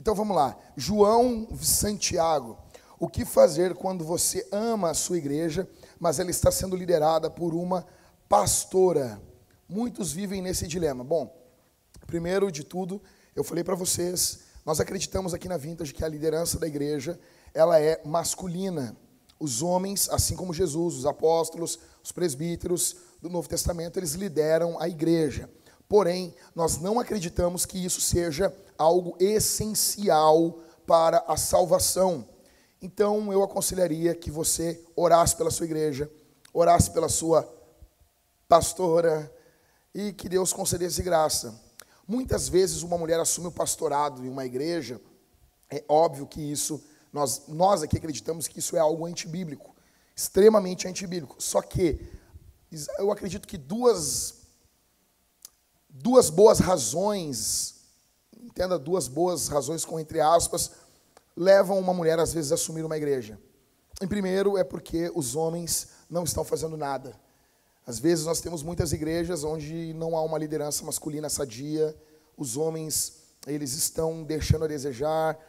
Então vamos lá. João Santiago. O que fazer quando você ama a sua igreja, mas ela está sendo liderada por uma pastora? Muitos vivem nesse dilema. Bom, primeiro de tudo, eu falei para vocês, nós acreditamos aqui na Vintage que a liderança da igreja, ela é masculina. Os homens, assim como Jesus, os apóstolos, os presbíteros do Novo Testamento, eles lideram a igreja. Porém, nós não acreditamos que isso seja algo essencial para a salvação. Então, eu aconselharia que você orasse pela sua igreja, orasse pela sua pastora e que Deus concedesse graça. Muitas vezes uma mulher assume o pastorado em uma igreja, é óbvio que isso, nós aqui acreditamos que isso é algo antibíblico, extremamente antibíblico. Só que eu acredito que duas boas razões, entenda, duas boas razões com entre aspas, levam uma mulher às vezes a assumir uma igreja. Em primeiro é porque os homens não estão fazendo nada. Às vezes nós temos muitas igrejas onde não há uma liderança masculina sadia, os homens, eles estão deixando a desejar,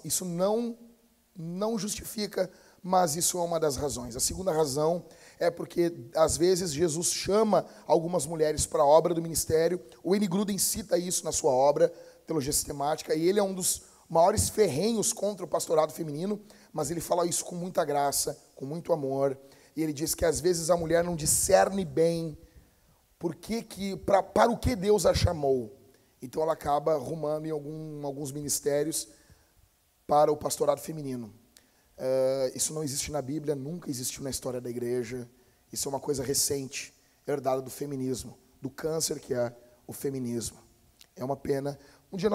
isso não justifica, mas isso é uma das razões. A segunda razão é porque, às vezes, Jesus chama algumas mulheres para a obra do ministério. O Wayne Grudem cita isso na sua obra, Teologia Sistemática, e ele é um dos maiores ferrenhos contra o pastorado feminino, mas ele fala isso com muita graça, com muito amor, e ele diz que, às vezes, a mulher não discerne bem para o que Deus a chamou. Então, ela acaba arrumando em alguns ministérios para o pastorado feminino. Isso não existe na Bíblia, nunca existiu na história da igreja. Isso é uma coisa recente, herdada do feminismo, do câncer que é o feminismo. É uma pena. Um dia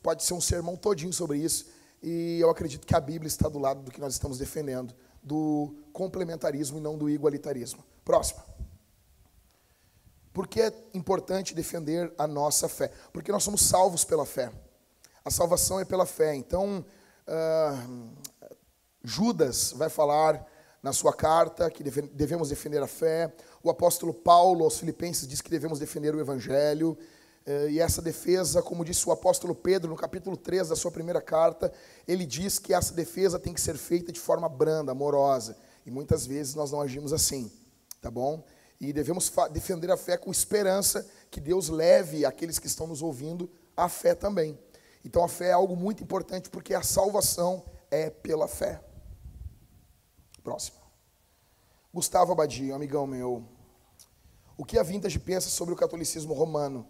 pode ser um sermão todinho sobre isso, e eu acredito que a Bíblia está do lado do que nós estamos defendendo, do complementarismo e não do igualitarismo. Próximo. Por que é importante defender a nossa fé? Porque nós somos salvos pela fé. A salvação é pela fé. Então, Judas vai falar na sua carta que devemos defender a fé. O apóstolo Paulo aos Filipenses diz que devemos defender o evangelho. E essa defesa, como disse o apóstolo Pedro no capítulo 3 da sua primeira carta, ele diz que essa defesa tem que ser feita de forma branda, amorosa. E muitas vezes nós não agimos assim, tá bom? E devemos defender a fé com esperança que Deus leve aqueles que estão nos ouvindo à fé também. Então a fé é algo muito importante porque a salvação é pela fé. Próximo. Gustavo Abadia, um amigão meu. O que a Vintage pensa sobre o catolicismo romano?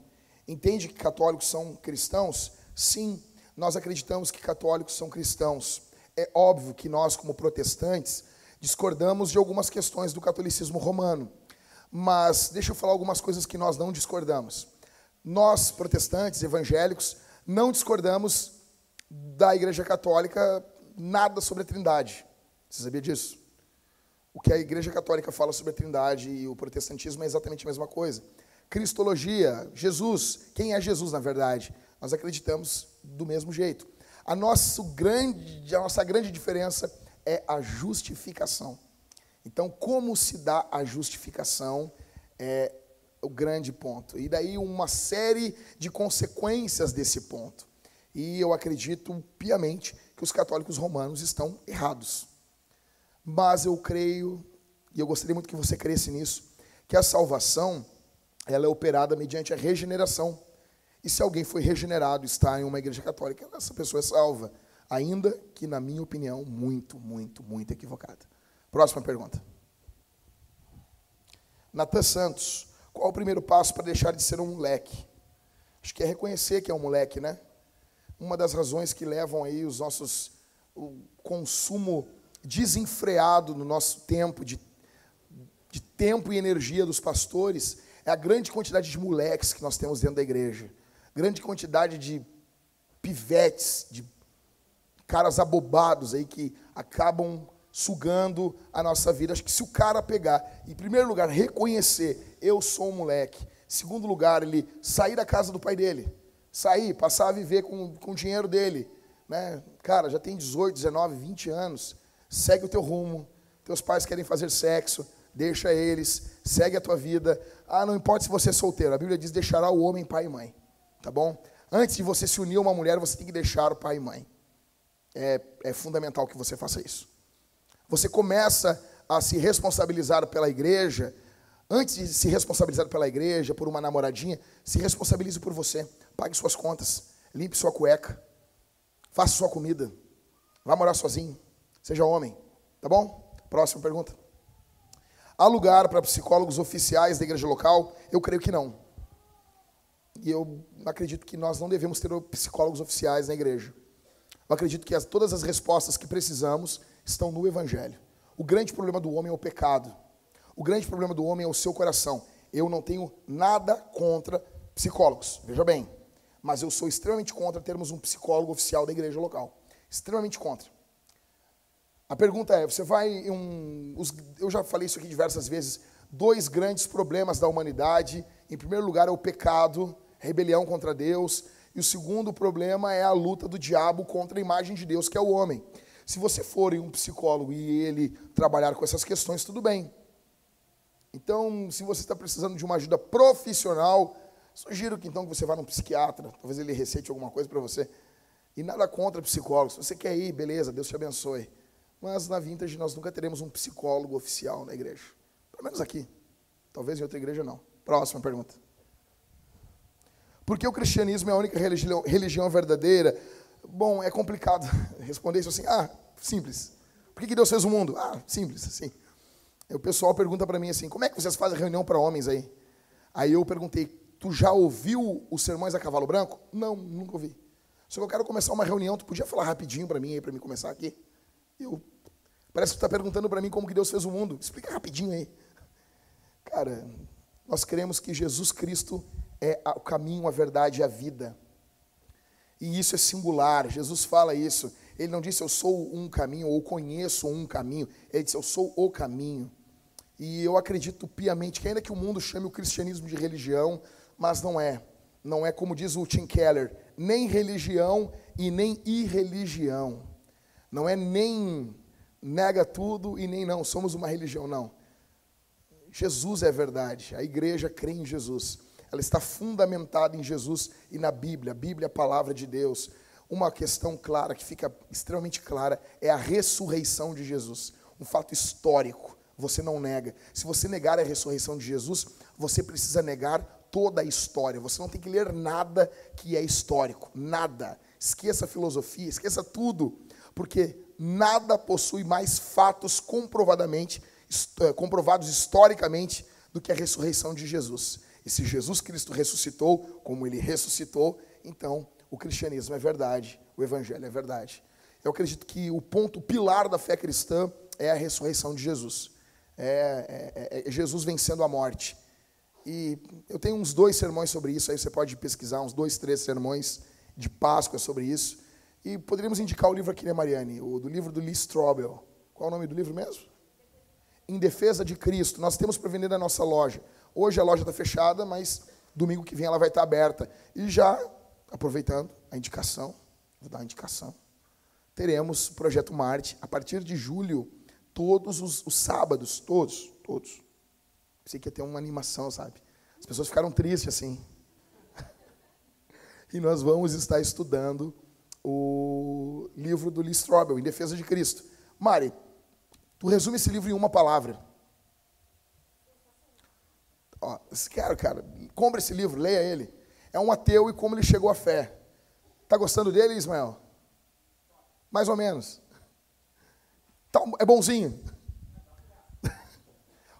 Entende que católicos são cristãos? Sim, nós acreditamos que católicos são cristãos. É óbvio que nós, como protestantes, discordamos de algumas questões do catolicismo romano. Mas deixa eu falar algumas coisas que nós não discordamos. Nós, protestantes, evangélicos, não discordamos da Igreja Católica nada sobre a Trindade. Você sabia disso? O que a Igreja Católica fala sobre a Trindade e o protestantismo é exatamente a mesma coisa. Cristologia, Jesus, quem é Jesus na verdade? Nós acreditamos do mesmo jeito. A nossa grande diferença é a justificação. Então, como se dá a justificação é o grande ponto. E daí uma série de consequências desse ponto. E eu acredito piamente que os católicos romanos estão errados. Mas eu creio, e eu gostaria muito que você cresce nisso, que a salvação, ela é operada mediante a regeneração. E se alguém foi regenerado, está em uma igreja católica, essa pessoa é salva. Ainda que, na minha opinião, muito, muito, muito equivocada. Próxima pergunta. Natan Santos, qual o primeiro passo para deixar de ser um moleque? Acho que é reconhecer que é um moleque, né? Uma das razões que levam aí o consumo desenfreado no nosso tempo, de tempo e energia dos pastores, é a grande quantidade de moleques que nós temos dentro da igreja. Grande quantidade de pivetes, de caras abobados aí que acabam sugando a nossa vida. Acho que se o cara pegar, em primeiro lugar, reconhecer, eu sou um moleque. Em segundo lugar, ele sair da casa do pai dele. Passar a viver com o dinheiro dele. Né? Cara, já tem 18, 19, 20 anos. Segue o teu rumo. Teus pais querem fazer sexo. Deixa eles. Segue a tua vida. Não importa se você é solteiro. A Bíblia diz, deixará o homem pai e mãe. Tá bom? Antes de você se unir a uma mulher, você tem que deixar o pai e mãe. É fundamental que você faça isso. Você começa a se responsabilizar pela igreja. Antes de se responsabilizar pela igreja, por uma namoradinha, se responsabilize por você. Pague suas contas, limpe sua cueca, faça sua comida, vá morar sozinho, seja homem, tá bom? Próxima pergunta. Há lugar para psicólogos oficiais da igreja local? Eu creio que não. E eu acredito que nós não devemos ter psicólogos oficiais na igreja. Eu acredito que todas as respostas que precisamos estão no Evangelho. O grande problema do homem é o pecado. O grande problema do homem é o seu coração. Eu não tenho nada contra psicólogos, veja bem. Mas eu sou extremamente contra termos um psicólogo oficial da igreja local. Extremamente contra. A pergunta é, você vai eu já falei isso aqui diversas vezes, 2 grandes problemas da humanidade. Em primeiro lugar é o pecado, rebelião contra Deus. E o segundo problema é a luta do diabo contra a imagem de Deus, que é o homem. Se você for um psicólogo e ele trabalhar com essas questões, tudo bem. Então, se você está precisando de uma ajuda profissional, sugiro que então que você vá num psiquiatra, talvez ele receite alguma coisa para você. E nada contra psicólogos. Se você quer ir, beleza, Deus te abençoe. Mas na Vintage nós nunca teremos um psicólogo oficial na igreja. Pelo menos aqui. Talvez em outra igreja não. Próxima pergunta. Por que o cristianismo é a única religião verdadeira? Bom, é complicado responder isso assim. Simples. Por que Deus fez o mundo? Simples, assim. Aí o pessoal pergunta para mim assim, como é que vocês fazem reunião para homens aí? Aí eu perguntei, tu já ouviu os sermões a cavalo branco? Não, nunca ouvi. Só que eu quero começar uma reunião, tu podia falar rapidinho para mim aí, para mim começar aqui? Parece que tu está perguntando para mim como que Deus fez o mundo. Explica rapidinho aí. Cara, nós cremos que Jesus Cristo é o caminho, a verdade e a vida. E isso é singular. Jesus fala isso. Ele não disse eu sou um caminho ou conheço um caminho. Ele disse eu sou o caminho. E eu acredito piamente que ainda que o mundo chame o cristianismo de religião, mas não é. Não é como diz o Tim Keller, nem religião e nem irreligião. Não é nem nega tudo e nem não, somos uma religião, não. Jesus é verdade, a igreja crê em Jesus. Ela está fundamentada em Jesus e na Bíblia. A Bíblia é a palavra de Deus. Uma questão clara, que fica extremamente clara, é a ressurreição de Jesus. Um fato histórico, você não nega. Se você negar a ressurreição de Jesus, você precisa negar toda a história. Você não tem que ler nada que é histórico. Nada. Esqueça a filosofia, esqueça tudo. Porque nada possui mais fatos comprovados historicamente do que a ressurreição de Jesus. E se Jesus Cristo ressuscitou, como ele ressuscitou, então o cristianismo é verdade, o evangelho é verdade. Eu acredito que o pilar da fé cristã é a ressurreição de Jesus. É Jesus vencendo a morte. E eu tenho uns 2 sermões sobre isso, aí você pode pesquisar, uns 2, 3 sermões de Páscoa sobre isso. E poderíamos indicar o livro aqui, né, Mariane? Do livro do Lee Strobel. Qual é o nome do livro mesmo? Em Defesa de Cristo. Nós temos para vender na nossa loja. Hoje a loja está fechada, mas domingo que vem ela vai estar aberta. E já, aproveitando a indicação, vou dar uma indicação, teremos o Projeto Marte, a partir de julho, todos os sábados, todos. Pensei que ia ter uma animação, sabe? As pessoas ficaram tristes assim. E nós vamos estar estudando o livro do Lee Strobel, Em Defesa de Cristo. Mari, tu resume esse livro em uma palavra. Cara, compra esse livro, leia ele. É um ateu e como ele chegou à fé. Tá gostando dele, Ismael? Mais ou menos. Tá, é bonzinho.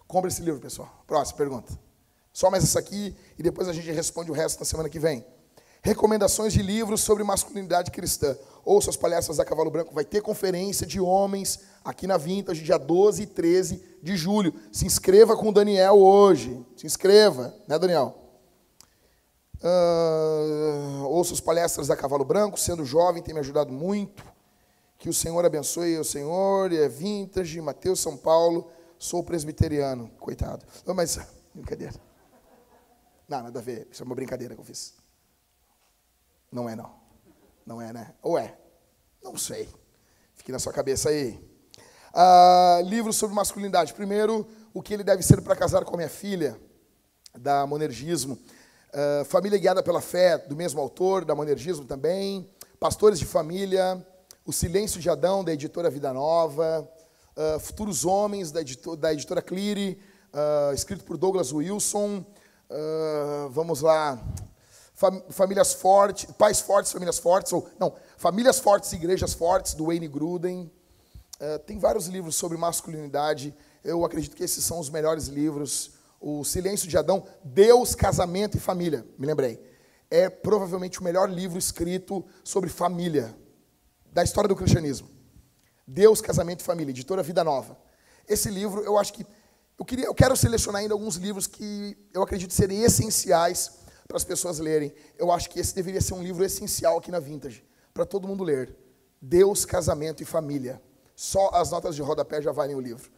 Compra esse livro, pessoal. Próxima pergunta. Só mais essa aqui e depois a gente responde o resto na semana que vem. Recomendações de livros sobre masculinidade cristã. Ouça as palestras da Cavalo Branco. Vai ter conferência de homens aqui na Vintage, dia 12 e 13 de julho. Se inscreva com o Daniel hoje. Se inscreva, né, Daniel? Ouça as palestras da Cavalo Branco. Sendo jovem, tem me ajudado muito. Que o Senhor abençoe o Senhor. É Vintage, Mateus, São Paulo. Sou presbiteriano. Coitado. Não, mas, brincadeira. Não, nada a ver. Isso é uma brincadeira que eu fiz. Não é, não. Não é, né? Ou é? Não sei. Fique na sua cabeça aí. Livro sobre masculinidade. Primeiro, o que ele deve ser para casar com a minha filha, da Monergismo. Família Guiada pela Fé, do mesmo autor, da Monergismo também. Pastores de Família, O Silêncio de Adão, da editora Vida Nova. Futuros Homens, da editora Cleary, escrito por Douglas Wilson. Vamos lá. Famílias Fortes, Pais Fortes, Famílias Fortes, Famílias Fortes e Igrejas Fortes, do Wayne Gruden. Tem vários livros sobre masculinidade. Eu acredito que esses são os melhores livros. O Silêncio de Adão, Deus, Casamento e Família, me lembrei. É provavelmente o melhor livro escrito sobre família da história do cristianismo. Deus, Casamento e Família, editora Vida Nova. Esse livro, eu acho que... Eu quero selecionar ainda alguns livros que eu acredito serem essenciais para as pessoas lerem. Eu acho que esse deveria ser um livro essencial aqui na Vintage, para todo mundo ler. Deus, Casamento e Família. Só as notas de rodapé já valem o livro.